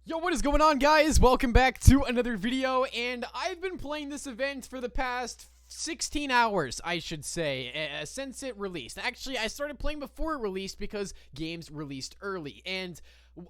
Yo, what is going on, guys? Welcome back to another video, and I've been playing this event for the past 16 hours, I should say, since it released. Actually, I started playing before it released because games released early, and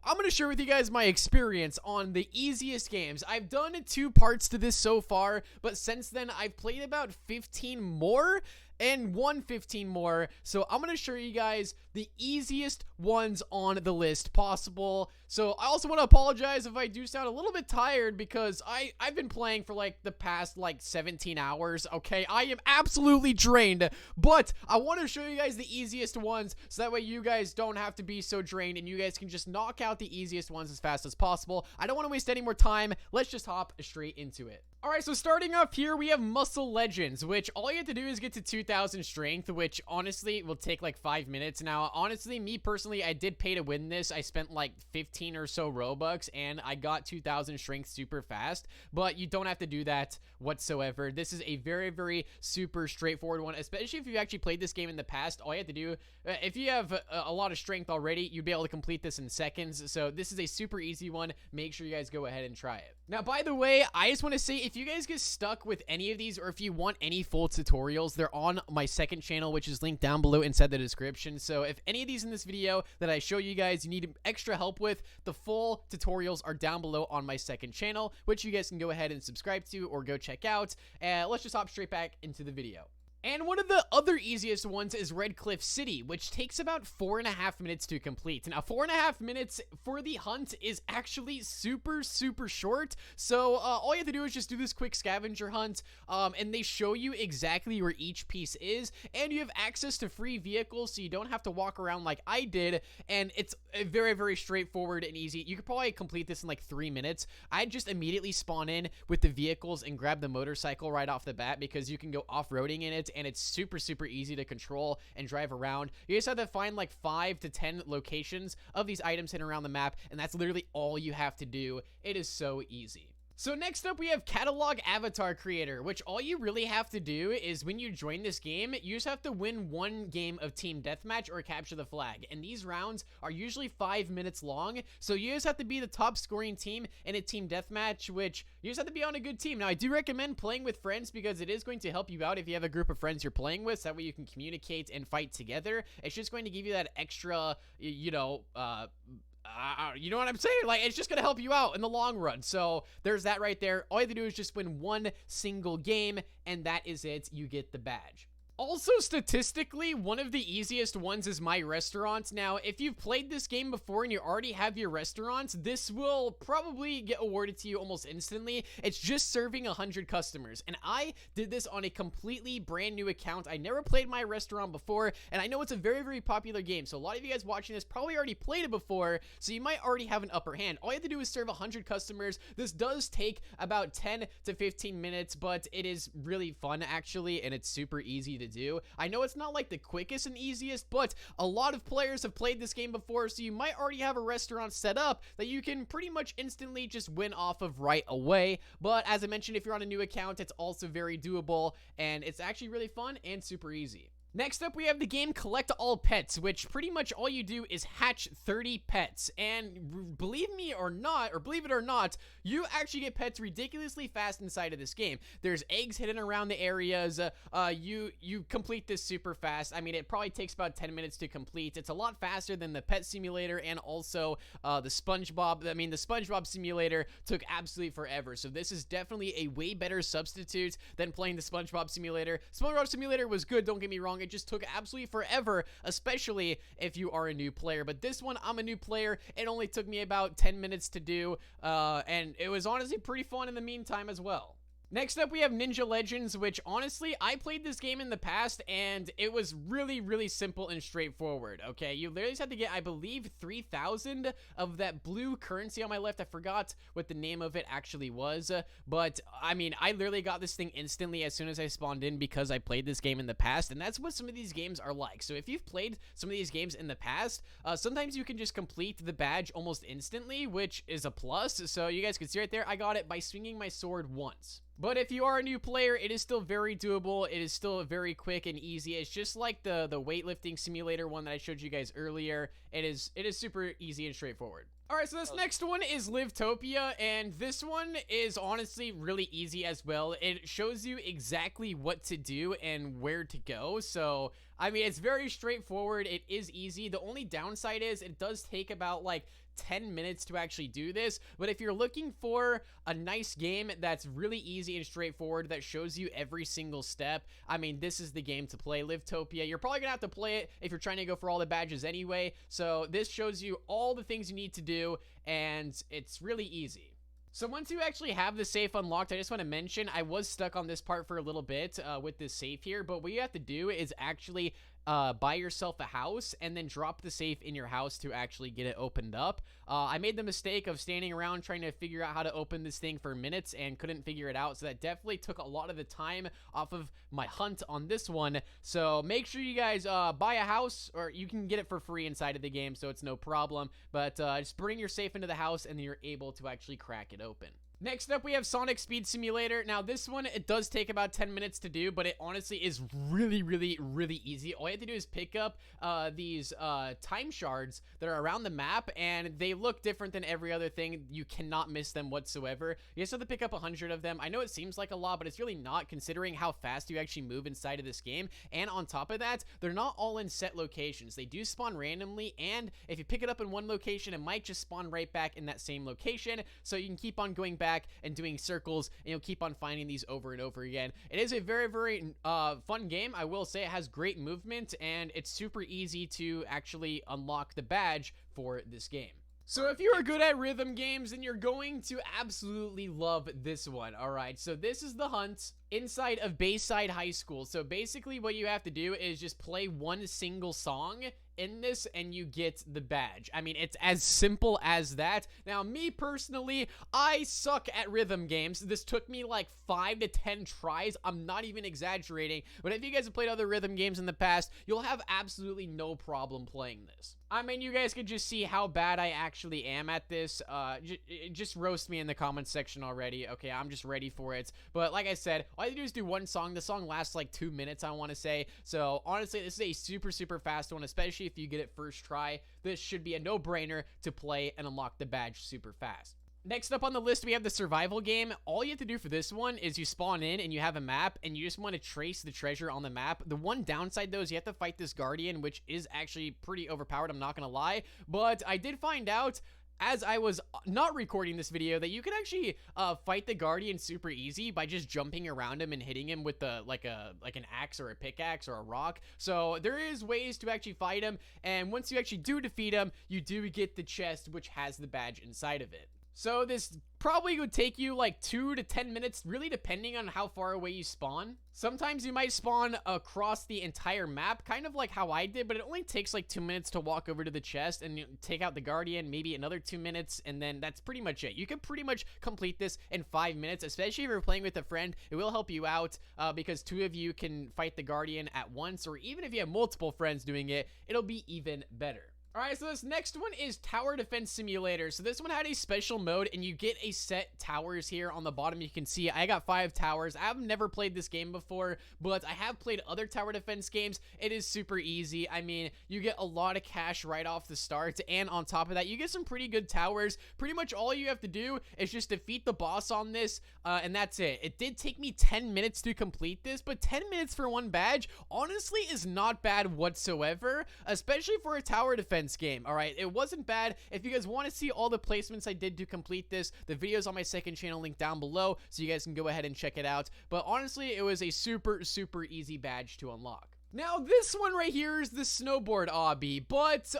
I'm going to share with you guys my experience on the easiest games. I've done 2 parts to this so far, but since then, I've played about 15 more and 15 more, so I'm going to show you guys the easiest ones on the list possible. So I also want to apologize if I do sound a little bit tired because I've been playing for like the past 17 hours, okay? I am absolutely drained, but I want to show you guys the easiest ones so that way you guys don't have to be so drained and you guys can just knock out the easiest ones as fast as possible. I don't want to waste any more time. Let's just hop straight into it. Alright, so starting off here, we have Muscle Legends, which all you have to do is get to 2,000 strength, which honestly will take like 5 minutes. Now, honestly, me personally, I did pay to win this. I spent like 15 or so Robux, and I got 2,000 strength super fast, but you don't have to do that whatsoever. This is a very, very super straightforward one, especially if you've actually played this game in the past. All you have to do, if you have a lot of strength already, you'd be able to complete this in seconds, so this is a super easy one. Make sure you guys go ahead and try it. Now, by the way, I just want to say, if you guys get stuck with any of these, or if you want any full tutorials, they're on my second channel, which is linked down below inside the description. So if any of these in this video that I show you guys you need extra help with, the full tutorials are down below on my second channel, which you guys can go ahead and subscribe to or go check out. Let's just hop straight back into the video. And one of the other easiest ones is Red Cliff City, which takes about 4.5 minutes to complete. Now, 4.5 minutes for the hunt is actually super, super short. So, all you have to do is just do this quick scavenger hunt, and they show you exactly where each piece is, and you have access to free vehicles, so you don't have to walk around like I did, and it's very, very straightforward and easy. You could probably complete this in like 3 minutes. I'd just immediately spawn in with the vehicles and grab the motorcycle right off the bat because you can go off-roading in it, and it's super, super easy to control and drive around. You just have to find like 5 to 10 locations of these items hidden around the map, and that's literally all you have to do. It is so easy. So next up, we have Catalog Avatar Creator, which all you really have to do is when you join this game, you just have to win 1 game of Team Deathmatch or Capture the Flag. And these rounds are usually 5 minutes long, so you just have to be the top scoring team in a Team Deathmatch, which you just have to be on a good team. Now, I do recommend playing with friends because it is going to help you out if you have a group of friends you're playing with, so that way you can communicate and fight together. It's just going to give you that extra, you know what I'm saying? Like, it's just gonna help you out in the long run. So there's that right there. All you have to do is just win 1 single game, and that is it. You get the badge. Also, statistically, one of the easiest ones is My Restaurant. Now, if you've played this game before and you already have your restaurant, this will probably get awarded to you almost instantly. It's just serving 100 customers, and I did this on a completely brand new account. I never played My Restaurant before, and I know it's a very, very popular game, so a lot of you guys watching this probably already played it before, so you might already have an upper hand. All you have to do is serve 100 customers. This does take about 10 to 15 minutes, but it is really fun, actually, and it's super easy to do. I know it's not like the quickest and easiest, but a lot of players have played this game before, so you might already have a restaurant set up that you can pretty much instantly just win off of right away. But as I mentioned, if you're on a new account, it's also very doable, and it's actually really fun and super easy. Next up, we have the game Collect All Pets, which pretty much all you do is hatch 30 pets. And believe me or not, or believe it or not, you actually get pets ridiculously fast inside of this game. There's eggs hidden around the areas. You complete this super fast. I mean, it probably takes about 10 minutes to complete. It's a lot faster than the Pet Simulator and also the SpongeBob. I mean, the SpongeBob Simulator took absolutely forever. So this is definitely a way better substitute than playing the SpongeBob Simulator. SpongeBob Simulator was good, don't get me wrong. It just took absolutely forever, especially if you are a new player. But this one, I'm a new player. It only took me about 10 minutes to do, and it was honestly pretty fun in the meantime as well. Next up, we have Ninja Legends, which honestly, I played this game in the past, and it was really, really simple and straightforward, okay? You literally just had to get, I believe, 3,000 of that blue currency on my left. I forgot what the name of it actually was, but, I mean, I literally got this thing instantly as soon as I spawned in because I played this game in the past, and that's what some of these games are like. So if you've played some of these games in the past, sometimes you can just complete the badge almost instantly, which is a plus. So you guys can see right there, I got it by swinging my sword once. But if you are a new player, it is still very doable. It is still very quick and easy. It's just like the weightlifting simulator one that I showed you guys earlier. It is super easy and straightforward. Alright, so this next one is Liftopia, and this one is honestly really easy as well. It shows you exactly what to do and where to go, so, I mean, it's very straightforward. It is easy. The only downside is it does take about, like, 10 minutes to actually do this, but if you're looking for a nice game that's really easy and straightforward that shows you every single step, I mean, this is the game to play. Liftopia. You're probably gonna have to play it if you're trying to go for all the badges anyway, so this shows you all the things you need to do, and it's really easy. So once you actually have the safe unlocked, I just want to mention I was stuck on this part for a little bit with this safe here, but what you have to do is actually buy yourself a house and then drop the safe in your house to actually get it opened up. I made the mistake of standing around trying to figure out how to open this thing for minutes and couldn't figure it out, so that definitely took a lot of the time off of my hunt on this one. So make sure you guys buy a house, or you can get it for free inside of the game, so it's no problem, but just bring your safe into the house and then you're able to actually crack it open. Next up, we have Sonic Speed Simulator. Now, this one, it does take about 10 minutes to do, but it honestly is really, really, really easy. All you have to do is pick up these time shards that are around the map, and they look different than every other thing. You cannot miss them whatsoever. You just have to pick up 100 of them. I know it seems like a lot, but it's really not, considering how fast you actually move inside of this game. And on top of that, they're not all in set locations. They do spawn randomly, and if you pick it up in one location, it might just spawn right back in that same location, so you can keep on going back and doing circles, and you'll keep on finding these over and over again. It is a very, very fun game. I will say it has great movement, and it's super easy to actually unlock the badge for this game. So if you are good at rhythm games, then you're going to absolutely love this one. All right, so this is the hunt inside of Bayside High School. So basically what you have to do is just play one single song in this and you get the badge. I mean, it's as simple as that. Now, me personally, I suck at rhythm games. This took me like 5 to 10 tries. I'm not even exaggerating, but if you guys have played other rhythm games in the past, you'll have absolutely no problem playing this. I mean, you guys can just see how bad I actually am at this. Just roast me in the comments section already. Okay, I'm just ready for it. But like I said, all you do is do one song. The song lasts like 2 minutes, I want to say. So honestly, this is a super, super fast one, especially if you get it first try. This should be a no-brainer to play and unlock the badge super fast. Next up on the list, we have the survival game. All you have to do for this one is you spawn in and you have a map and you just want to trace the treasure on the map. The one downside, though, is you have to fight this guardian, which is actually pretty overpowered, I'm not going to lie. But I did find out, as I was not recording this video, that you can actually fight the guardian super easy by just jumping around him and hitting him with the like an axe or a pickaxe or a rock. So there is ways to actually fight him, and once you actually do defeat him, you do get the chest, which has the badge inside of it. So this probably would take you like 2 to 10 minutes, really depending on how far away you spawn. Sometimes you might spawn across the entire map, kind of like how I did, but it only takes like 2 minutes to walk over to the chest and take out the guardian, maybe another 2 minutes, and then that's pretty much it. You can pretty much complete this in 5 minutes, especially if you're playing with a friend. It will help you out because 2 of you can fight the guardian at once, or even if you have multiple friends doing it, it'll be even better. Alright, so this next one is Tower Defense Simulator. So this one had a special mode, and you get a set towers here on the bottom. You can see I got 5 towers. I've never played this game before, but I have played other tower defense games. It is super easy. I mean, you get a lot of cash right off the start, and on top of that, you get some pretty good towers. Pretty much all you have to do is just defeat the boss on this, and that's it. It did take me 10 minutes to complete this, but 10 minutes for one badge, honestly, is not bad whatsoever, especially for a tower defense game. All right, it wasn't bad. If you guys want to see all the placements I did to complete this, the video's on my second channel, link down below, so you guys can go ahead and check it out. But honestly, it was a super, super easy badge to unlock. Now, this one right here is the Snowboard Obby, but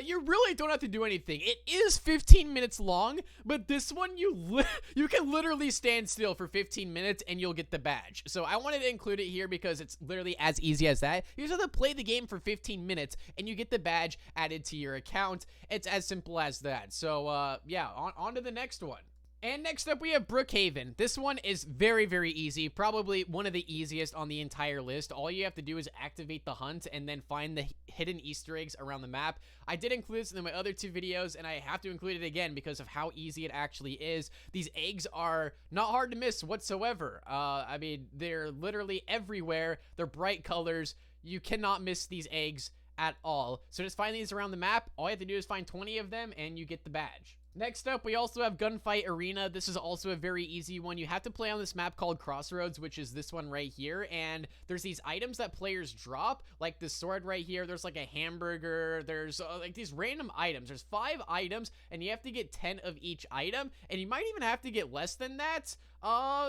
you really don't have to do anything. It is 15 minutes long, but this one, you can literally stand still for 15 minutes and you'll get the badge. So I wanted to include it here because it's literally as easy as that. You just have to play the game for 15 minutes and you get the badge added to your account. It's as simple as that. So yeah, on to the next one. And next up, we have Brook Haven. This one is very, very easy. Probably one of the easiest on the entire list. All you have to do is activate the hunt and then find the hidden Easter eggs around the map. I did include this in my other 2 videos, and I have to include it again because of how easy it actually is. These eggs are not hard to miss whatsoever. I mean, they're literally everywhere. They're bright colors. You cannot miss these eggs at all. So just find these around the map. All you have to do is find 20 of them and you get the badge. Next up, we also have Gunfight Arena. This is also a very easy one. You have to play on this map called Crossroads, which is this one right here. And there's these items that players drop, like this sword right here. There's like a hamburger. There's like these random items. There's 5 items, and you have to get 10 of each item. And you might even have to get less than that.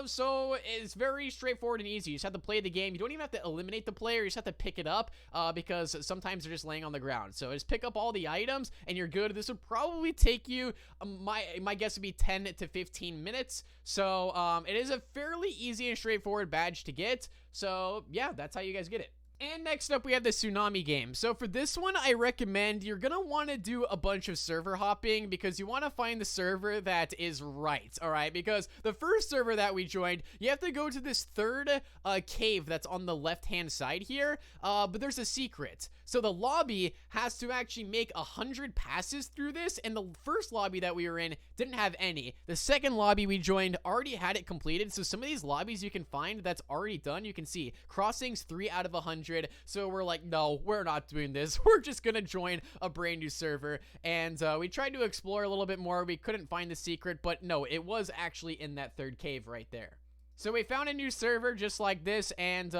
So it's very straightforward and easy. You just have to play the game. You don't even have to eliminate the player. You just have to pick it up, because sometimes they're just laying on the ground. So just pick up all the items and you're good. This would probably take you, my guess would be 10 to 15 minutes. So, it is a fairly easy and straightforward badge to get. So yeah, that's how you guys get it. And next up, we have the Tsunami game. So for this one, I recommend you're gonna want to do a bunch of server hopping because you want to find the server that is right, all right? Because the first server that we joined, you have to go to this third cave that's on the left-hand side here, but there's a secret. So the lobby has to actually make 100 passes through this, and the first lobby that we were in didn't have any. The second lobby we joined already had it completed, so some of these lobbies you can find that's already done. You can see crossings 3 out of 100. So we're like, no, we're not doing this. We're just gonna join a brand new server. And we tried to explore a little bit more. We couldn't find the secret, but no, it was actually in that third cave right there. So we found a new server just like this, and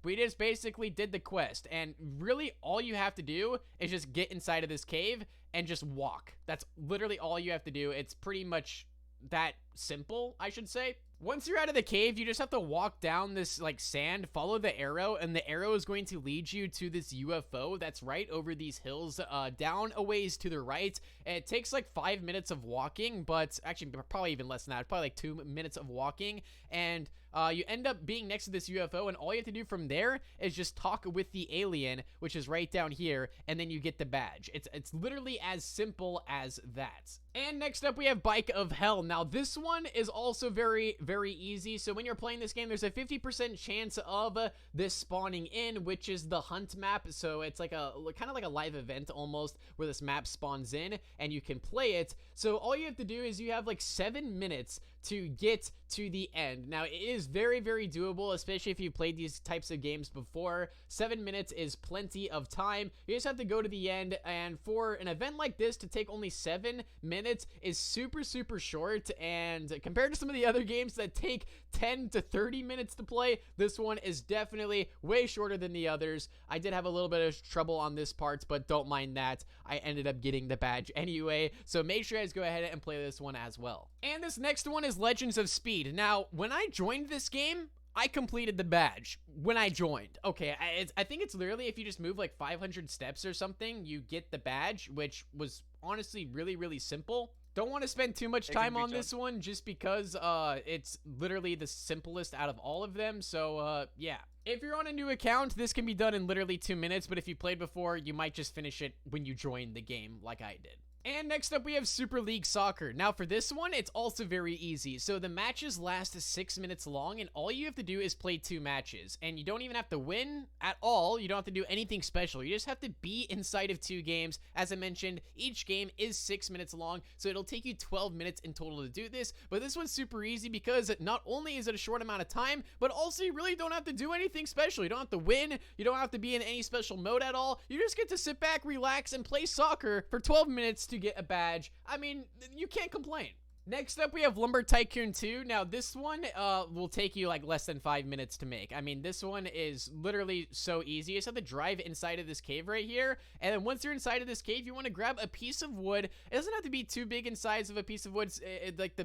we just basically did the quest. And really all you have to do is just get inside of this cave and just walk. That's literally all you have to do. It's pretty much that simple, I should say. Once you're out of the cave, you just have to walk down this like sand, follow the arrow, and the arrow is going to lead you to this UFO that's right over these hills, down a ways to the right. It takes like 5 minutes of walking, but actually probably even less than that. It's probably like 2 minutes of walking, and you end up being next to this UFO, and all you have to do from there is just talk with the alien, which is right down here, and then you get the badge. It's literally as simple as that. And next up, we have Bike of Hell. Now, this one is also very, very easy. So when you're playing this game, there's a 50% chance of this spawning in, which is the hunt map. So it's like a kind of like a live event almost, where this map spawns in and you can play it. So all you have to do is you have like 7 minutes to get to the end. Now, it is very, very doable, especially if you've played these types of games before. 7 minutes is plenty of time. You just have to go to the end, and for an event like this to take only 7 minutes is super, super short, and compared to some of the other games that take 10 to 30 minutes to play, this one is definitely way shorter than the others. I did have a little bit of trouble on this part, but don't mind that. I ended up getting the badge anyway, so make sure you guys go ahead and play this one as well. And this next one is Legends of Speed. Now, when I joined this game, I completed the badge when I joined. Okay, I think it's literally if you just move like 500 steps or something, you get the badge, which was honestly really, really simple. Don't want to spend too much time on this one just because it's literally the simplest out of all of them. So yeah, if you're on a new account, this can be done in literally 2 minutes, but if you played before, you might just finish it when you join the game like I did. And next up, we have Super League Soccer. Now, for this one, it's also very easy. So the matches last 6 minutes long, and all you have to do is play 2 matches. And you don't even have to win at all. You don't have to do anything special. You just have to be inside of 2 games. As I mentioned, each game is 6 minutes long, so it'll take you 12 minutes in total to do this. But this one's super easy because not only is it a short amount of time, but also you really don't have to do anything special. You don't have to win. You don't have to be in any special mode at all. You just get to sit back, relax, and play soccer for 12 minutes to get a badge. I mean, you can't complain. Next up, we have Lumber Tycoon 2. Now, this one will take you like less than 5 minutes to make. I mean, this one is literally so easy. You just have to drive inside of this cave right here, and then once you're inside of this cave, you want to grab a piece of wood. It doesn't have to be too big in size of a piece of wood. Like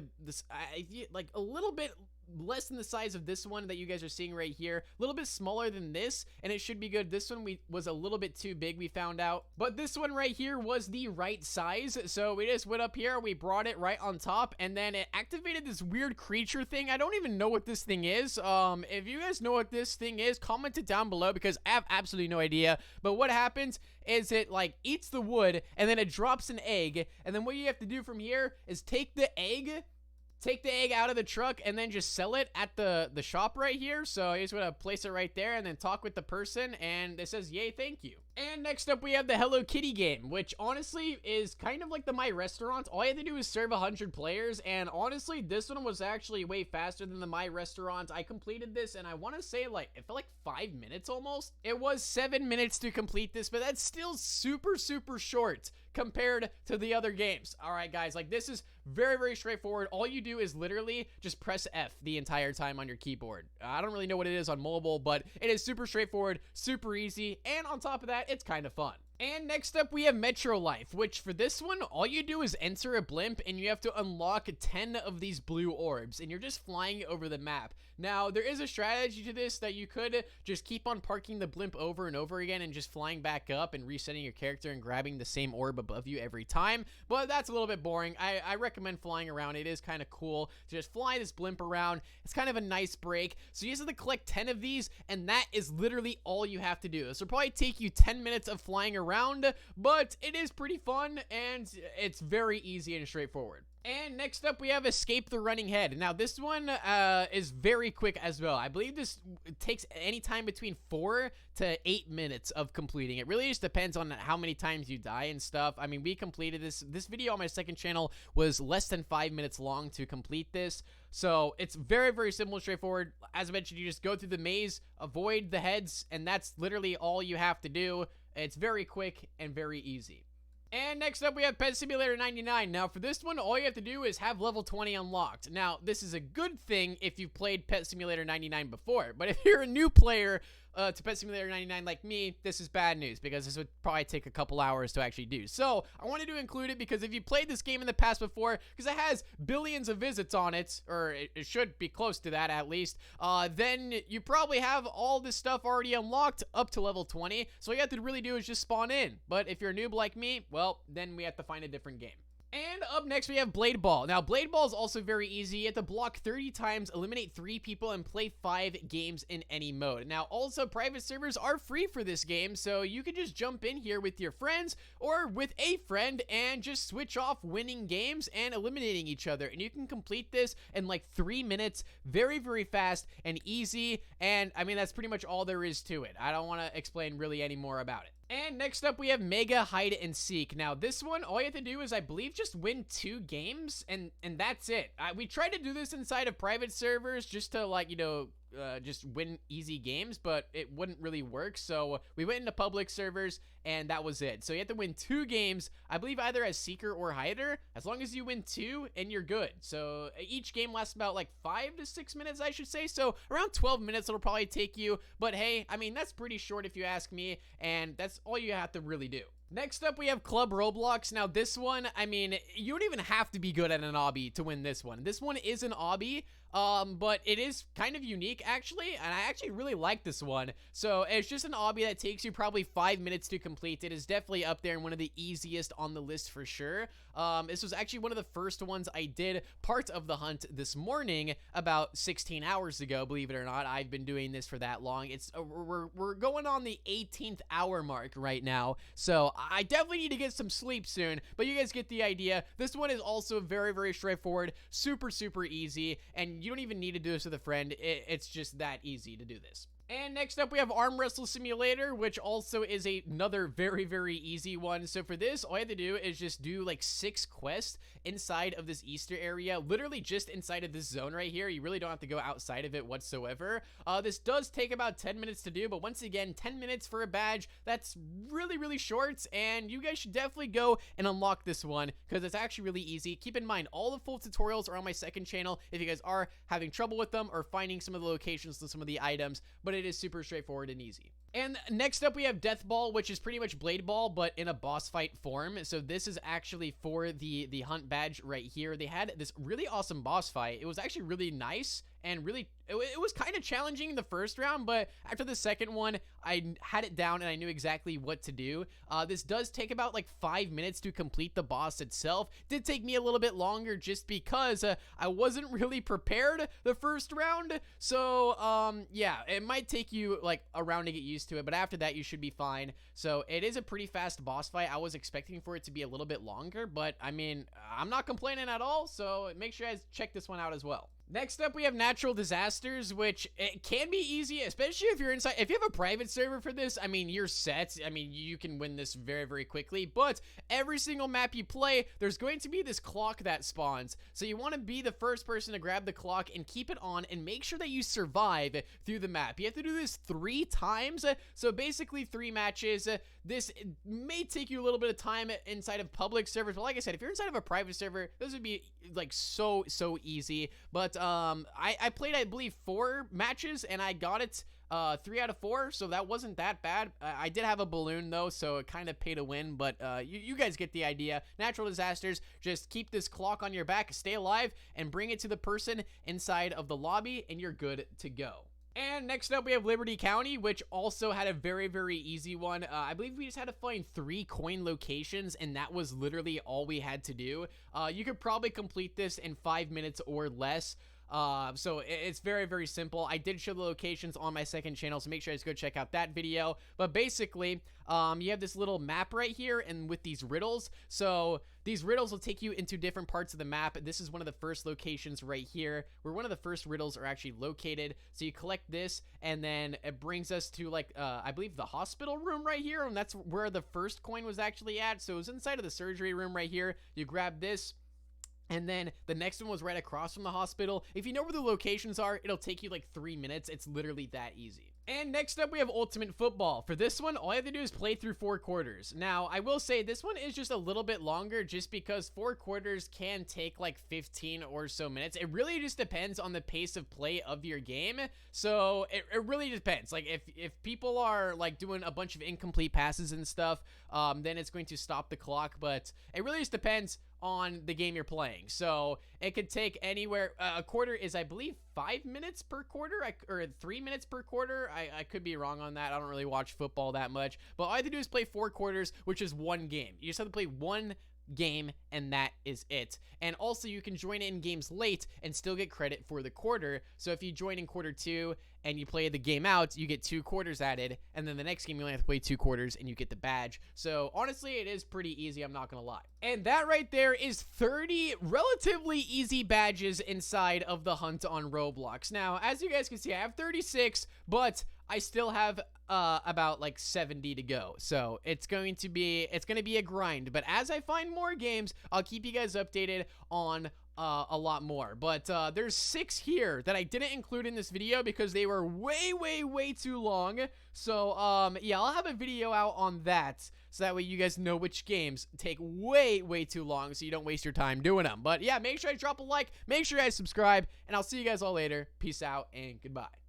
like a little bit less than the size of this one that you guys are seeing right here, a little bit smaller than this, and it should be good. This one was a little bit too big, we found out, but this one right here was the right size. So we just went up here, we brought it right on top, and then it activated this weird creature thing. I don't even know what this thing is. If you guys know what this thing is, comment it down below because I have absolutely no idea. But what happens is it like eats the wood, and then it drops an egg, and then what you have to do from here is take the egg, take the egg out of the truck and then just sell it at the shop right here. So you just want to place it right there and then talk with the person, and it says, yay, thank you. And next up, we have the Hello Kitty game, which honestly is kind of like the My Restaurant. All you have to do is serve 100 players, and honestly, this one was actually way faster than the My Restaurant. I completed this, and I want to say, like, it felt like 5 minutes almost. It was 7 minutes to complete this, but that's still super, super short compared to the other games. All right, guys, like, this is very, very straightforward. All you do is literally just press F the entire time on your keyboard. I don't really know what it is on mobile, but it is super straightforward, super easy, and on top of that, it's kind of fun. And next up, we have Metro Life, which for this one, all you do is enter a blimp, and you have to unlock 10 of these blue orbs, and you're just flying over the map. Now, there is a strategy to this that you could just keep on parking the blimp over and over again and just flying back up and resetting your character and grabbing the same orb above you every time, but that's a little bit boring. I recommend flying around. It is kind of cool to just fly this blimp around. It's kind of a nice break. So you just have to collect 10 of these, and that is literally all you have to do. This will probably take you 10 minutes of flying around, but it is pretty fun, and it's very easy and straightforward. And next up, we have Escape the Running Head. Now, this one is very quick as well. I believe this takes any time between 4 to 8 minutes of completing. It really just depends on how many times you die and stuff. I mean, we completed this. This video on my second channel was less than 5 minutes long to complete this. So it's very, very simple and straightforward. As I mentioned, you just go through the maze, avoid the heads, and that's literally all you have to do. It's very quick and very easy. And next up, we have Pet Simulator 99. Now, for this one, all you have to do is have level 20 unlocked. Now, this is a good thing if you've played Pet Simulator 99 before, but if you're a new player to Pet Simulator 99 like me, this is bad news, because this would probably take a couple hours to actually do. So, I wanted to include it because if you played this game in the past before, because it has billions of visits on it, or it should be close to that at least, then you probably have all this stuff already unlocked up to level 20, so all you have to really do is just spawn in. But if you're a noob like me, well, then we have to find a different game. And up next, we have Blade Ball. Now, Blade Ball is also very easy. You have to block 30 times, eliminate 3 people, and play 5 games in any mode. Now, also, private servers are free for this game, so you can just jump in here with your friends or with a friend and just switch off winning games and eliminating each other. And you can complete this in like 3 minutes, very, very fast and easy. And, I mean, that's pretty much all there is to it. I don't want to explain really any more about it. And next up, we have Mega Hide and Seek. Now, this one, all you have to do is, I believe, just win 2 games, and that's it. We tried to do this inside of private servers just to, like, you know, just win easy games, but it wouldn't really work, so we went into public servers, and that was it. So you have to win 2 games, I believe either as Seeker or Hider, as long as you win 2, and you're good. So each game lasts about like 5 to 6 minutes, I should say, so around 12 minutes it'll probably take you, but hey, I mean, that's pretty short if you ask me, and that's all you have to really do. Next up, we have Club Roblox. Now, this one, I mean, you don't even have to be good at an obby to win this one. This one is an obby, but it is kind of unique, actually, and I actually really like this one. So, it's just an obby that takes you probably 5 minutes to complete. It is definitely up there and one of the easiest on the list for sure. This was actually one of the first ones I did part of the hunt this morning about 16 hours ago, believe it or not. I've been doing this for that long. It's we're going on the 18th hour mark right now, so I definitely need to get some sleep soon, but you guys get the idea. This one is also very, very straightforward, super, super easy, and you don't even need to do this with a friend. It's just that easy to do this. And next up, we have Arm Wrestle Simulator, which also is another very, very easy one. So for this, all you have to do is just do like 6 quests inside of this Easter area, literally just inside of this zone right here. You really don't have to go outside of it whatsoever. This does take about 10 minutes to do, but once again, 10 minutes for a badge, that's really, really short, and you guys should definitely go and unlock this one, because it's actually really easy. Keep in mind, all the full tutorials are on my second channel if you guys are having trouble with them or finding some of the locations to some of the items, but it is super straightforward and easy. And next up, we have Death Ball, which is pretty much Blade Ball, but in a boss fight form. So this is actually for the hunt badge right here. They had this really awesome boss fight. It was actually really nice and really, it was kind of challenging the first round, but after the second one, I had it down and I knew exactly what to do. This does take about like 5 minutes to complete the boss itself. Did take me a little bit longer just because I wasn't really prepared the first round. So, yeah, it might take you like a round to get used used to it, but after that, you should be fine. So it is a pretty fast boss fight. I was expecting for it to be a little bit longer, but I mean, I'm not complaining at all, so make sure you guys check this one out as well. Next up, we have natural disasters, which it can be easy, especially if you're inside. If you have a private server for this, I mean, you're set. I mean, you can win this very, very quickly, but every single map you play, there's going to be this clock that spawns. So you want to be the first person to grab the clock and keep it on and make sure that you survive through the map. You have to do this 3 times, so basically 3 matches. This may take you a little bit of time inside of public servers, but like I said, if you're inside of a private server, this would be like so easy. But I played, I believe, 4 matches and I got it 3 out of 4, so that wasn't that bad. I did have a balloon though, so it kind of paid to win, but you guys get the idea. Natural disasters, just keep this clock on your back, stay alive, and bring it to the person inside of the lobby, and you're good to go. And next up, we have Liberty County, which also had a very, very easy one. I believe we just had to find 3 coin locations, and that was literally all we had to do. You could probably complete this in 5 minutes or less. So it's very, very simple. I did show the locations on my second channel, so make sure you guys go check out that video. But basically, you have this little map right here, and with these riddles. So these riddles will take you into different parts of the map. This is one of the first locations right here, where one of the first riddles are actually located. So you collect this, and then it brings us to, like, I believe the hospital room right here, and that's where the first coin was actually at. So it was inside of the surgery room right here. You grab this, and then the next one was right across from the hospital. If you know where the locations are, it'll take you like 3 minutes. It's literally that easy. And next up, we have Ultimate Football. For this one, all you have to do is play through 4 quarters. Now, I will say this one is just a little bit longer just because 4 quarters can take like 15 or so minutes. It really just depends on the pace of play of your game. So it really depends. Like if people are like doing a bunch of incomplete passes and stuff, then it's going to stop the clock. But it really just depends on the game you're playing. So it could take anywhere. A quarter is, I believe, 5 minutes per quarter, or 3 minutes per quarter. I could be wrong on that. I don't really watch football that much, but all I have to do is play 4 quarters, which is 1 game. You just have to play 1 game, and that is it. And also, you can join in games late and still get credit for the quarter. So if you join in quarter 2 and you play the game out, you get 2 quarters added, and then the next game you only have to play 2 quarters and you get the badge. So honestly, it is pretty easy, I'm not gonna lie. And that right there is 30 relatively easy badges inside of the hunt on Roblox. Now, as you guys can see, I have 36, but I still have about like 70 to go. So it's going to be a grind. But as I find more games, I'll keep you guys updated on a lot more. But there's 6 here that I didn't include in this video because they were way too long. So yeah, I'll have a video out on that, so that way you guys know which games take way too long, so you don't waste your time doing them. But yeah, make sure you drop a like, make sure you guys subscribe, and I'll see you guys all later. Peace out and goodbye.